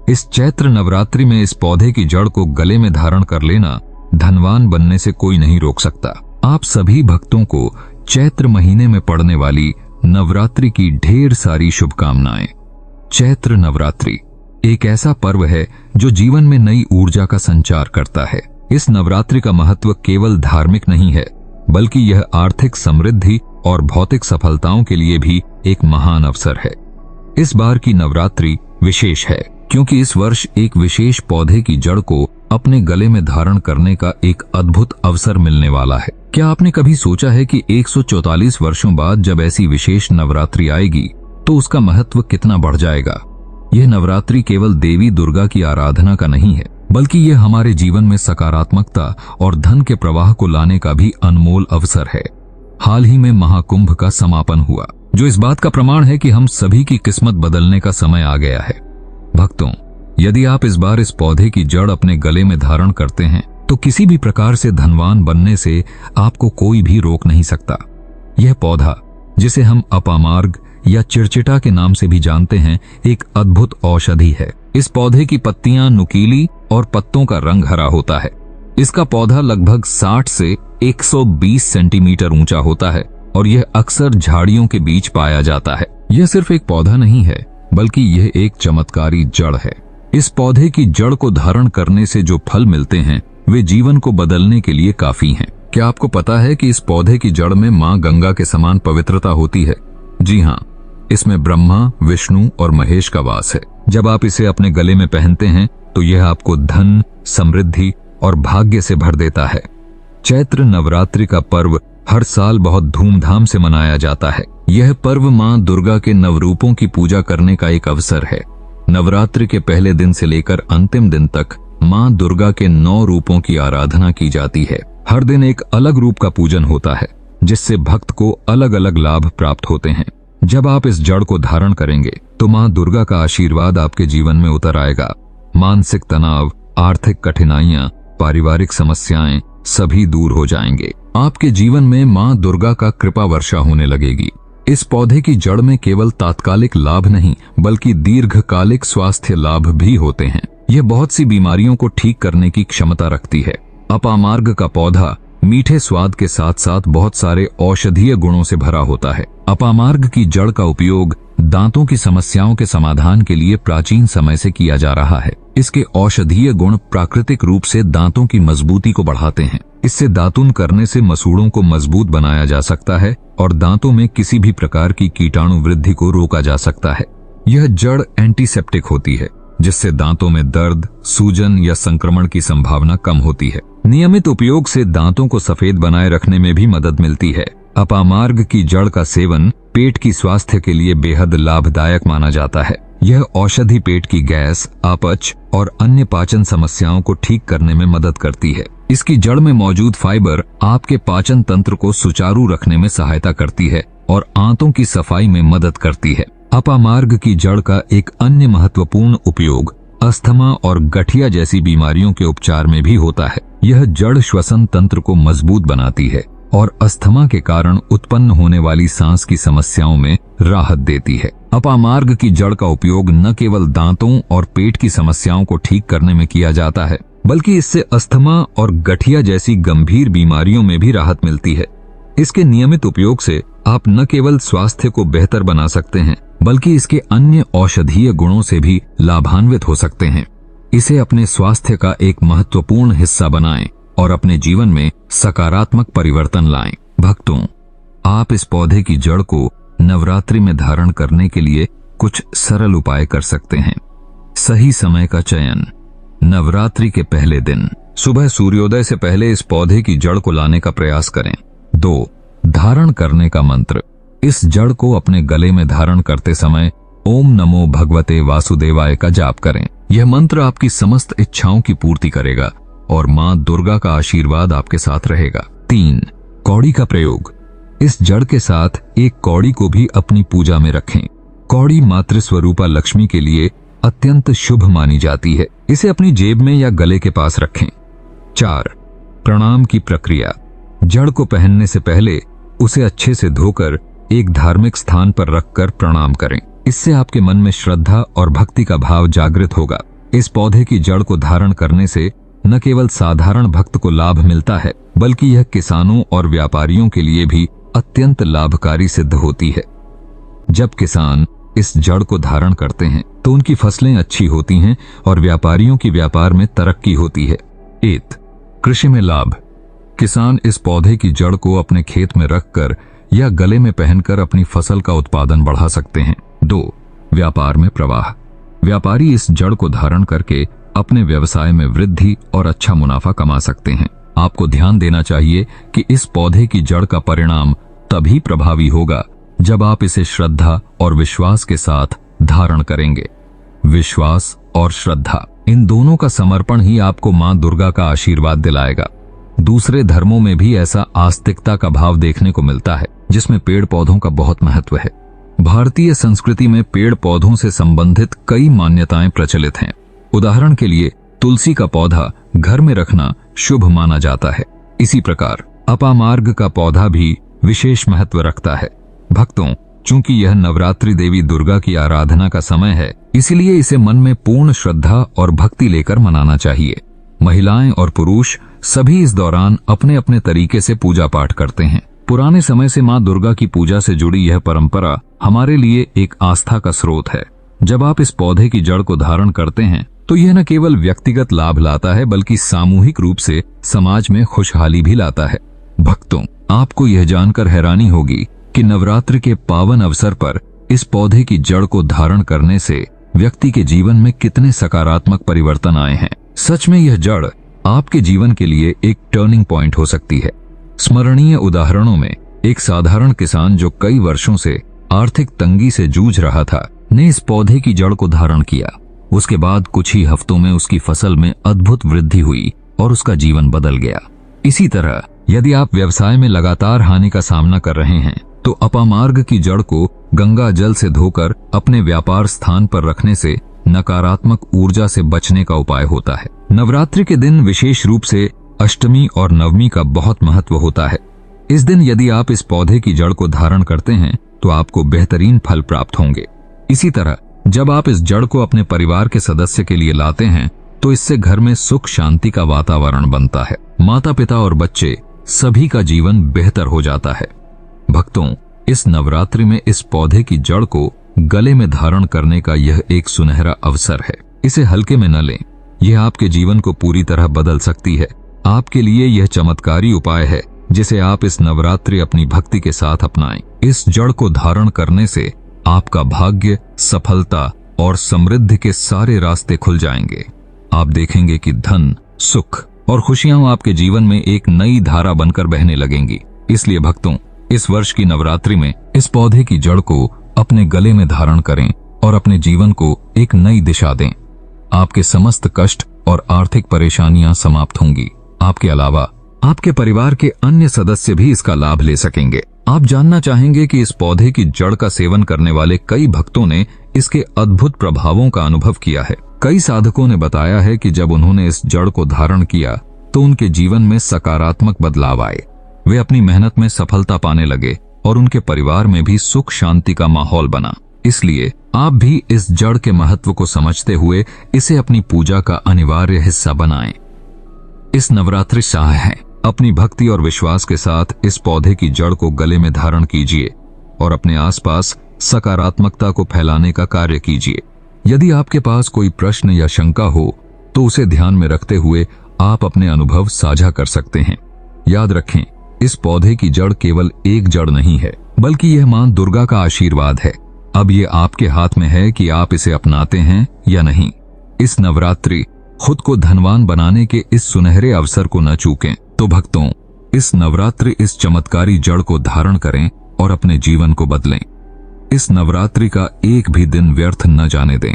इस चैत्र नवरात्रि में इस पौधे की जड़ को गले में धारण कर लेना धनवान बनने से कोई नहीं रोक सकता। आप सभी भक्तों को चैत्र महीने में पड़ने वाली नवरात्रि की ढेर सारी शुभकामनाएं। चैत्र नवरात्रि एक ऐसा पर्व है जो जीवन में नई ऊर्जा का संचार करता है। इस नवरात्रि का महत्व केवल धार्मिक नहीं है, बल्कि यह आर्थिक समृद्धि और भौतिक सफलताओं के लिए भी एक महान अवसर है। इस बार की नवरात्रि विशेष है क्योंकि इस वर्ष एक विशेष पौधे की जड़ को अपने गले में धारण करने का एक अद्भुत अवसर मिलने वाला है। क्या आपने कभी सोचा है कि 144 वर्षों बाद जब ऐसी विशेष नवरात्रि आएगी तो उसका महत्व कितना बढ़ जाएगा? यह नवरात्रि केवल देवी दुर्गा की आराधना का नहीं है, बल्कि यह हमारे जीवन में सकारात्मकता और धन के प्रवाह को लाने का भी अनमोल अवसर है। हाल ही में महाकुंभ का समापन हुआ, जो इस बात का प्रमाण है कि हम सभी की किस्मत बदलने का समय आ गया है। भक्तों, यदि आप इस बार इस पौधे की जड़ अपने गले में धारण करते हैं तो किसी भी प्रकार से धनवान बनने से आपको कोई भी रोक नहीं सकता। यह पौधा, जिसे हम अपामार्ग या चिरचिटा के नाम से भी जानते हैं, एक अद्भुत औषधि है। इस पौधे की पत्तियां नुकीली और पत्तों का रंग हरा होता है। इसका पौधा लगभग 60 से 120 सेंटीमीटर ऊंचा होता है और यह अक्सर झाड़ियों के बीच पाया जाता है। यह सिर्फ एक पौधा नहीं है, बल्कि यह एक चमत्कारी जड़ है। इस पौधे की जड़ को धारण करने से जो फल मिलते हैं वे जीवन को बदलने के लिए काफी हैं। क्या आपको पता है कि इस पौधे की जड़ में मां गंगा के समान पवित्रता होती है? जी हाँ, इसमें ब्रह्मा, विष्णु और महेश का वास है। जब आप इसे अपने गले में पहनते हैं तो यह आपको धन, समृद्धि और भाग्य से भर देता है। चैत्र नवरात्रि का पर्व हर साल बहुत धूमधाम से मनाया जाता है। यह पर्व मां दुर्गा के नवरूपों की पूजा करने का एक अवसर है। नवरात्रि के पहले दिन से लेकर अंतिम दिन तक मां दुर्गा के 9 रूपों की आराधना की जाती है। हर दिन एक अलग रूप का पूजन होता है, जिससे भक्त को अलग अलग लाभ प्राप्त होते हैं। जब आप इस जड़ को धारण करेंगे तो मां दुर्गा का आशीर्वाद आपके जीवन में उतर आएगा। मानसिक तनाव, आर्थिक कठिनाइयां, पारिवारिक समस्याएं सभी दूर हो जाएंगे। आपके जीवन में मां दुर्गा का कृपा वर्षा होने लगेगी। इस पौधे की जड़ में केवल तात्कालिक लाभ नहीं, बल्कि दीर्घकालिक स्वास्थ्य लाभ भी होते हैं। यह बहुत सी बीमारियों को ठीक करने की क्षमता रखती है। अपामार्ग का पौधा मीठे स्वाद के साथ साथ बहुत सारे औषधीय गुणों से भरा होता है। अपामार्ग की जड़ का उपयोग दांतों की समस्याओं के समाधान के लिए प्राचीन समय से किया जा रहा है। इसके औषधीय गुण प्राकृतिक रूप से दांतों की मजबूती को बढ़ाते हैं। इससे दातुन करने से मसूड़ों को मजबूत बनाया जा सकता है और दांतों में किसी भी प्रकार की कीटाणु वृद्धि को रोका जा सकता है। यह जड़ एंटीसेप्टिक होती है, जिससे दांतों में दर्द, सूजन या संक्रमण की संभावना कम होती है। नियमित उपयोग से दांतों को सफेद बनाए रखने में भी मदद मिलती है। अपामार्ग की जड़ का सेवन पेट की स्वास्थ्य के लिए बेहद लाभदायक माना जाता है। यह औषधि पेट की गैस, अपच और अन्य पाचन समस्याओं को ठीक करने में मदद करती है। इसकी जड़ में मौजूद फाइबर आपके पाचन तंत्र को सुचारू रखने में सहायता करती है और आंतों की सफाई में मदद करती है। अपामार्ग की जड़ का एक अन्य महत्वपूर्ण उपयोग अस्थमा और गठिया जैसी बीमारियों के उपचार में भी होता है। यह जड़ श्वसन तंत्र को मजबूत बनाती है और अस्थमा के कारण उत्पन्न होने वाली सांस की समस्याओं में राहत देती है। अपामार्ग की जड़ का उपयोग न केवल दांतों और पेट की समस्याओं को ठीक करने में किया जाता है, बल्कि इससे अस्थमा और गठिया जैसी गंभीर बीमारियों में भी राहत मिलती है। इसके नियमित उपयोग से आप न केवल स्वास्थ्य को बेहतर बना सकते हैं, बल्कि इसके अन्य औषधीय गुणों से भी लाभान्वित हो सकते हैं। इसे अपने स्वास्थ्य का एक महत्वपूर्ण हिस्सा बनाएं और अपने जीवन में सकारात्मक परिवर्तन लाएं। भक्तों, आप इस पौधे की जड़ को नवरात्रि में धारण करने के लिए कुछ सरल उपाय कर सकते हैं। सही समय का चयन। नवरात्रि के पहले दिन सुबह सूर्योदय से पहले इस पौधे की जड़ को लाने का प्रयास करें। 2. धारण करने का मंत्र। इस जड़ को अपने गले में धारण करते समय ओम नमो भगवते वासुदेवाय का जाप करें। यह मंत्र आपकी समस्त इच्छाओं की पूर्ति करेगा और मां दुर्गा का आशीर्वाद आपके साथ रहेगा। 3. कौड़ी का प्रयोग। इस जड़ के साथ एक कौड़ी को भी अपनी पूजा में रखें। कौड़ी मातृ स्वरूपा लक्ष्मी के लिए अत्यंत शुभ मानी जाती है। इसे अपनी जेब में या गले के पास रखें। 4. प्रणाम की प्रक्रिया। जड़ को पहनने से पहले उसे अच्छे से धोकर एक धार्मिक स्थान पर रखकर प्रणाम करें। इससे आपके मन में श्रद्धा और भक्ति का भाव जागृत होगा। इस पौधे की जड़ को धारण करने से न केवल साधारण भक्त को लाभ मिलता है, बल्कि यह किसानों और व्यापारियों के लिए भी अत्यंत लाभकारी सिद्ध होती है। जब किसान इस जड़ को धारण करते हैं तो उनकी फसलें अच्छी होती हैं और व्यापारियों की व्यापार में तरक्की होती है। 1. कृषि में लाभ। किसान इस पौधे की जड़ को अपने खेत में रखकर या गले में पहनकर अपनी फसल का उत्पादन बढ़ा सकते हैं। 2. व्यापार में प्रवाह। व्यापारी इस जड़ को धारण करके अपने व्यवसाय में वृद्धि और अच्छा मुनाफा कमा सकते हैं। आपको ध्यान देना चाहिए कि इस पौधे की जड़ का परिणाम तभी प्रभावी होगा जब आप इसे श्रद्धा और विश्वास के साथ धारण करेंगे। विश्वास और श्रद्धा, इन दोनों का समर्पण ही आपको मां दुर्गा का आशीर्वाद दिलाएगा। दूसरे धर्मों में भी ऐसा आस्तिकता का भाव देखने को मिलता है, जिसमें पेड़ पौधों का बहुत महत्व है। भारतीय संस्कृति में पेड़ पौधों से संबंधित कई मान्यताएं प्रचलित हैं। उदाहरण के लिए तुलसी का पौधा घर में रखना शुभ माना जाता है। इसी प्रकार अपामार्ग का पौधा भी विशेष महत्व रखता है। भक्तों, चूंकि यह नवरात्रि देवी दुर्गा की आराधना का समय है, इसलिए इसे मन में पूर्ण श्रद्धा और भक्ति लेकर मनाना चाहिए। महिलाएं और पुरुष सभी इस दौरान अपने अपने तरीके से पूजा पाठ करते हैं। पुराने समय से मां दुर्गा की पूजा से जुड़ी यह परंपरा हमारे लिए एक आस्था का स्रोत है। जब आप इस पौधे की जड़ को धारण करते हैं तो यह न केवल व्यक्तिगत लाभ लाता है, बल्कि सामूहिक रूप से समाज में खुशहाली भी लाता है। भक्तों, आपको यह जानकर हैरानी होगी कि नवरात्रि के पावन अवसर पर इस पौधे की जड़ को धारण करने से व्यक्ति के जीवन में कितने सकारात्मक परिवर्तन आए हैं। सच में यह जड़ आपके जीवन के लिए एक टर्निंग पॉइंट हो सकती है। स्मरणीय उदाहरणों में एक साधारण किसान जो कई वर्षों से आर्थिक तंगी से जूझ रहा था, ने इस पौधे की जड़ को धारण किया। उसके बाद कुछ ही हफ्तों में उसकी फसल में अद्भुत वृद्धि हुई और उसका जीवन बदल गया। इसी तरह यदि आप व्यवसाय में लगातार हानि का सामना कर रहे हैं तो अपामार्ग की जड़ को गंगा जल से धोकर अपने व्यापार स्थान पर रखने से नकारात्मक ऊर्जा से बचने का उपाय होता है। नवरात्रि के दिन विशेष रूप से अष्टमी और नवमी का बहुत महत्व होता है। इस दिन यदि आप इस पौधे की जड़ को धारण करते हैं तो आपको बेहतरीन फल प्राप्त होंगे। इसी तरह जब आप इस जड़ को अपने परिवार के सदस्य के लिए लाते हैं तो इससे घर में सुख शांति का वातावरण बनता है। माता पिता और बच्चे सभी का जीवन बेहतर हो जाता है। भक्तों, इस नवरात्रि में इस पौधे की जड़ को गले में धारण करने का यह एक सुनहरा अवसर है। इसे हल्के में न लें, यह आपके जीवन को पूरी तरह बदल सकती है। आपके लिए यह चमत्कारी उपाय है जिसे आप इस नवरात्रि अपनी भक्ति के साथ अपनाएं। इस जड़ को धारण करने से आपका भाग्य, सफलता और समृद्धि के सारे रास्ते खुल जाएंगे। आप देखेंगे कि धन, सुख और खुशियां आपके जीवन में एक नई धारा बनकर बहने लगेंगी। इसलिए भक्तों, इस वर्ष की नवरात्रि में इस पौधे की जड़ को अपने गले में धारण करें और अपने जीवन को एक नई दिशा दें। आपके समस्त कष्ट और आर्थिक परेशानियां समाप्त होंगी। आपके अलावा आपके परिवार के अन्य सदस्य भी इसका लाभ ले सकेंगे। आप जानना चाहेंगे कि इस पौधे की जड़ का सेवन करने वाले कई भक्तों ने इसके अद्भुत प्रभावों का अनुभव किया है। कई साधकों ने बताया है कि जब उन्होंने इस जड़ को धारण किया तो उनके जीवन में सकारात्मक बदलाव आए। वे अपनी मेहनत में सफलता पाने लगे और उनके परिवार में भी सुख शांति का माहौल बना। इसलिए आप भी इस जड़ के महत्व को समझते हुए इसे अपनी पूजा का अनिवार्य हिस्सा बनाएं। इस नवरात्रि शाह है, अपनी भक्ति और विश्वास के साथ इस पौधे की जड़ को गले में धारण कीजिए और अपने आसपास सकारात्मकता को फैलाने का कार्य कीजिए। यदि आपके पास कोई प्रश्न या शंका हो तो उसे ध्यान में रखते हुए आप अपने अनुभव साझा कर सकते हैं। याद रखें, इस पौधे की जड़ केवल एक जड़ नहीं है, बल्कि यह मां दुर्गा का आशीर्वाद है। अब ये आपके हाथ में है कि आप इसे अपनाते हैं या नहीं। इस नवरात्रि खुद को धनवान बनाने के इस सुनहरे अवसर को न चूकें। तो भक्तों, इस नवरात्रि इस चमत्कारी जड़ को धारण करें और अपने जीवन को बदलें। इस नवरात्रि का एक भी दिन व्यर्थ न जाने दें।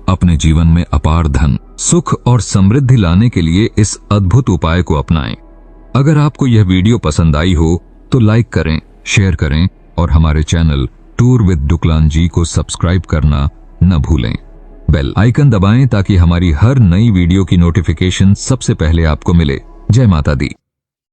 अपने जीवन में अपार धन, सुख और समृद्धि लाने के लिए इस अद्भुत उपाय को अपनाएं। अगर आपको यह वीडियो पसंद आई हो तो लाइक करें, शेयर करें और हमारे चैनल टूर विद डुकलान जी को सब्सक्राइब करना न भूलें। बेल आइकन दबाएं ताकि हमारी हर नई वीडियो की नोटिफिकेशन सबसे पहले आपको मिले। जय माता दी।